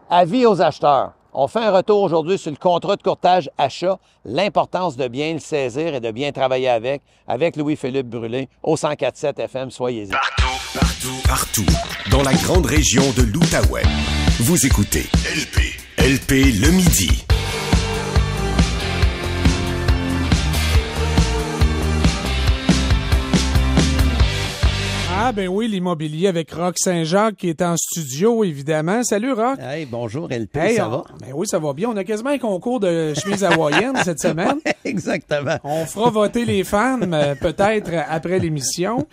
Avis aux acheteurs. On fait un retour aujourd'hui sur le contrat de courtage achat, l'importance de bien le saisir et de bien travailler avec Louis-Philippe Brûlé au 104.7 FM. Soyez-y. Partout. Dans la grande région de l'Outaouais. Vous écoutez LP le midi. Ah ben oui, l'immobilier avec Roch Saint-Jacques qui est en studio, évidemment. Salut Roch. Hey, bonjour LP, ça va? Ben oui, ça va bien. On a quasiment un concours de chemise hawaïenne cette semaine. Exactement. On fera voter les fans peut-être après l'émission.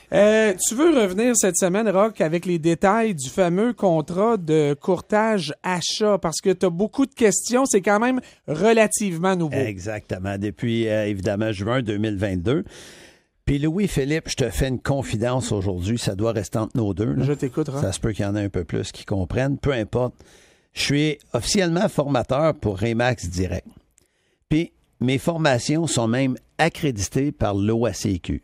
Tu veux revenir cette semaine, Roch, avec les détails du fameux contrat de courtage achat parce que tu as beaucoup de questions. C'est quand même relativement nouveau. Exactement. Depuis, évidemment, juin 2022. Puis Louis-Philippe, je te fais une confidence aujourd'hui, ça doit rester entre nos deux. Là. Je t'écoute, Roch. Ça se peut qu'il y en ait un peu plus qui comprennent, peu importe. Je suis officiellement formateur pour Remax Direct. Puis mes formations sont même accréditées par l'OACQ.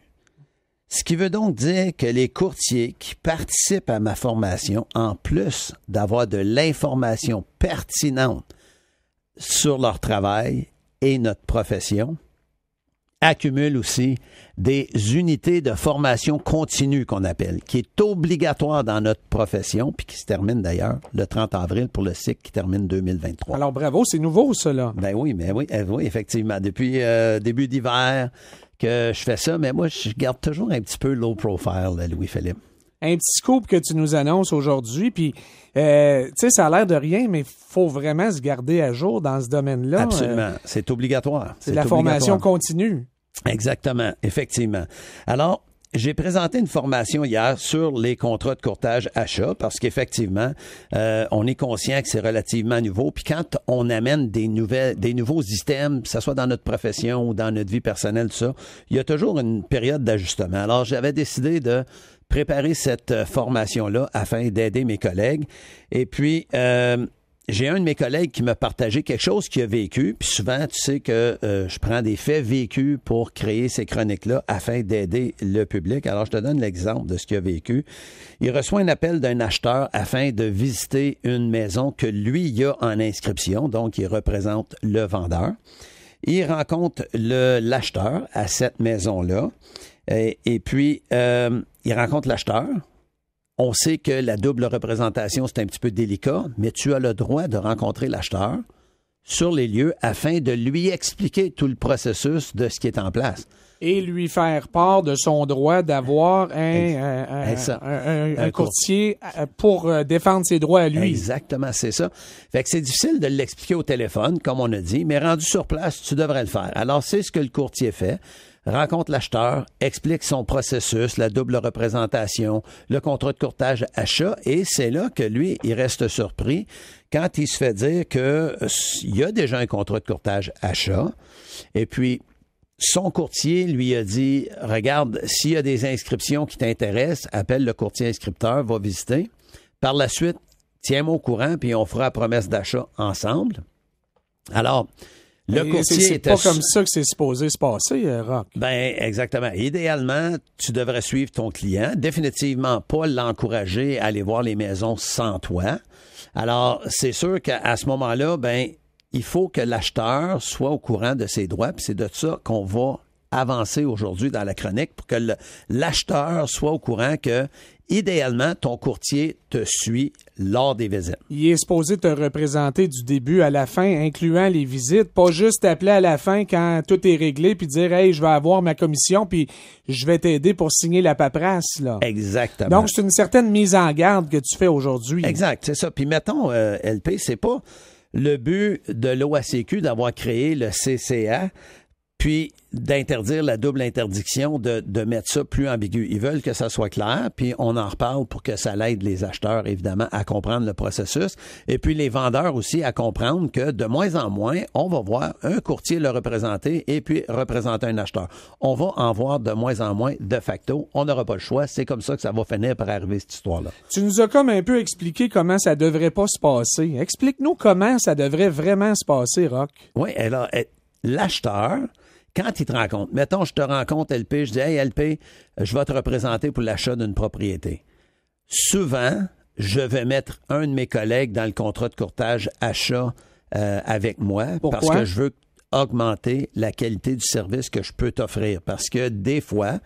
Ce qui veut donc dire que les courtiers qui participent à ma formation, en plus d'avoir de l'information pertinente sur leur travail et notre profession, accumule aussi des unités de formation continue qu'on appelle, qui est obligatoire dans notre profession, puis qui se termine d'ailleurs le 30 avril pour le cycle qui termine 2023. Alors bravo, c'est nouveau ça là. Ben oui, effectivement. Depuis début d'hiver que je fais ça, mais moi je garde toujours un petit peu low profile, Louis-Philippe. Un petit scoop que tu nous annonces aujourd'hui, puis tu sais, ça a l'air de rien, mais il faut vraiment se garder à jour dans ce domaine-là. Absolument, c'est obligatoire. C'est la formation continue. Exactement, effectivement. Alors, j'ai présenté une formation hier sur les contrats de courtage achat parce qu'effectivement, on est conscient que c'est relativement nouveau. Puis quand on amène des nouveaux systèmes, que ce soit dans notre profession ou dans notre vie personnelle, tout ça, il y a toujours une période d'ajustement. Alors, j'avais décidé de préparer cette formation-là afin d'aider mes collègues. Et puis, j'ai un de mes collègues qui m'a partagé quelque chose qu'il a vécu. Puis souvent, tu sais que je prends des faits vécus pour créer ces chroniques-là afin d'aider le public. Alors, je te donne l'exemple de ce qu'il a vécu. Il reçoit un appel d'un acheteur afin de visiter une maison que lui, il a en inscription. Donc, il représente le vendeur. Il rencontre l'acheteur à cette maison-là. Et puis, il rencontre l'acheteur. On sait que la double représentation, c'est un petit peu délicat, mais tu as le droit de rencontrer l'acheteur sur les lieux afin de lui expliquer tout le processus de ce qui est en place. Et lui faire part de son droit d'avoir un courtier pour défendre ses droits à lui. Exactement, c'est ça. Fait que c'est difficile de l'expliquer au téléphone, comme on a dit, mais rendu sur place, tu devrais le faire. Alors, c'est ce que le courtier fait. Rencontre l'acheteur, explique son processus, la double représentation, le contrat de courtage achat, et c'est là que lui, il reste surpris quand il se fait dire que il y a déjà un contrat de courtage achat, et puis son courtier lui a dit, regarde, s'il y a des inscriptions qui t'intéressent, appelle le courtier inscripteur, va visiter. Par la suite, tiens-moi au courant, puis on fera la promesse d'achat ensemble. Alors, le courtier c'est pas comme ça que c'est supposé se passer, Roch. Ben, exactement. Idéalement, tu devrais suivre ton client. Définitivement pas l'encourager à aller voir les maisons sans toi. Alors, c'est sûr qu'à ce moment-là, ben, il faut que l'acheteur soit au courant de ses droits, puis c'est de ça qu'on va avancer aujourd'hui dans la chronique pour que l'acheteur soit au courant que, idéalement, ton courtier te suit lors des visites. Il est supposé te représenter du début à la fin, incluant les visites, pas juste t'appeler à la fin quand tout est réglé puis dire « Hey, je vais avoir ma commission puis je vais t'aider pour signer la paperasse. » là. Exactement. Donc, c'est une certaine mise en garde que tu fais aujourd'hui. Exact, c'est ça. Puis mettons, LP, c'est pas le but de l'OACQ d'avoir créé le CCA, puis d'interdire la double interdiction, de mettre ça plus ambigu. Ils veulent que ça soit clair, puis on en reparle pour que ça l'aide les acheteurs, évidemment, à comprendre le processus, et puis les vendeurs aussi à comprendre que de moins en moins, on va voir un courtier le représenter et puis représenter un acheteur. On va en voir de moins en moins de facto. On n'aura pas le choix. C'est comme ça que ça va finir par arriver, cette histoire-là. Tu nous as comme un peu expliqué comment ça devrait pas se passer. Explique-nous comment ça devrait vraiment se passer, Roch. Oui, alors, l'acheteur, quand il te rencontre, mettons, je te rencontre, LP, je dis « Hey, LP, je vais te représenter pour l'achat d'une propriété. » Souvent, je vais mettre un de mes collègues dans le contrat de courtage achat avec moi. Pourquoi? Parce que je veux augmenter la qualité du service que je peux t'offrir. Parce que des fois,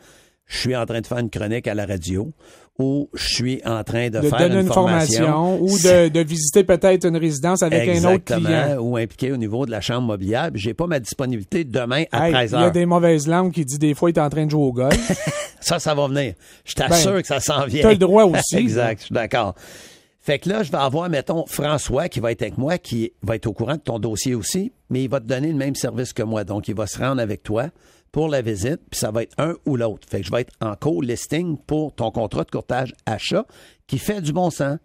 je suis en train de faire une chronique à la radio ou je suis en train de faire donner une formation ou de visiter peut-être une résidence avec un autre client. Ou impliqué au niveau de la chambre mobilière. J'ai pas ma disponibilité demain à 13h. Il y a des mauvaises langues qui disent des fois il est en train de jouer au golf. Ça va venir. Je t'assure que ça s'en vient. Tu as le droit aussi. Exact, je suis d'accord. Fait que là, je vais avoir, mettons, François qui va être avec moi, qui va être au courant de ton dossier aussi, mais il va te donner le même service que moi. Donc, il va se rendre avec toi pour la visite, puis ça va être un ou l'autre. Fait que je vais être en co-listing pour ton contrat de courtage achat qui fait du bon sens.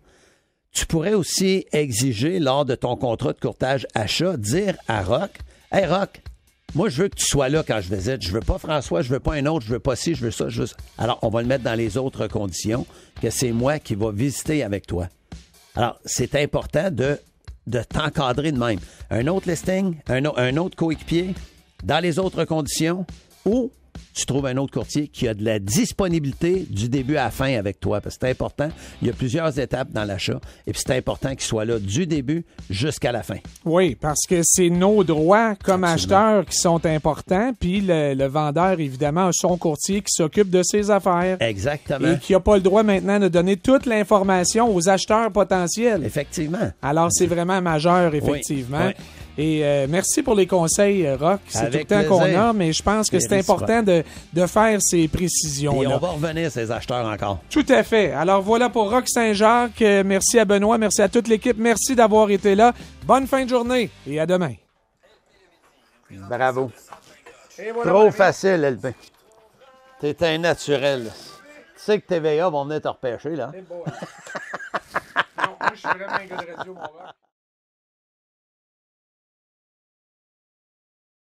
Tu pourrais aussi exiger, lors de ton contrat de courtage achat, dire à Rock, « Hey Rock, moi, je veux que tu sois là quand je visite. Je veux pas François, je veux pas un autre, je veux pas ci, je veux ça, je veux ça. » Alors, on va le mettre dans les autres conditions, que c'est moi qui va visiter avec toi. Alors, c'est important de t'encadrer de même. Un autre listing, un autre coéquipier, dans les autres conditions, ou tu trouves un autre courtier qui a de la disponibilité du début à la fin avec toi. Parce que c'est important. Il y a plusieurs étapes dans l'achat. Et puis, c'est important qu'il soit là du début jusqu'à la fin. Oui, parce que c'est nos droits comme acheteurs qui sont importants. Puis, le vendeur, évidemment, a son courtier qui s'occupe de ses affaires. Exactement. Et qui n'a pas le droit maintenant de donner toute l'information aux acheteurs potentiels. Effectivement. Alors, c'est vraiment majeur, effectivement. Oui. Et merci pour les conseils, Rock. C'est Avec tout le temps qu'on plaisir. a, mais je pense que c'est important de faire ces précisions-là. Et on va revenir ces acheteurs encore. Tout à fait. Alors voilà pour Rock Saint-Jacques. Merci à Benoît, merci à toute l'équipe. Merci d'avoir été là. Bonne fin de journée et à demain. Bravo. Trop facile, LP. T'es un naturel. Tu sais que TVA vont venir te repêcher, là. Non, moi, je suis vraiment un gars de radio, mon Rock.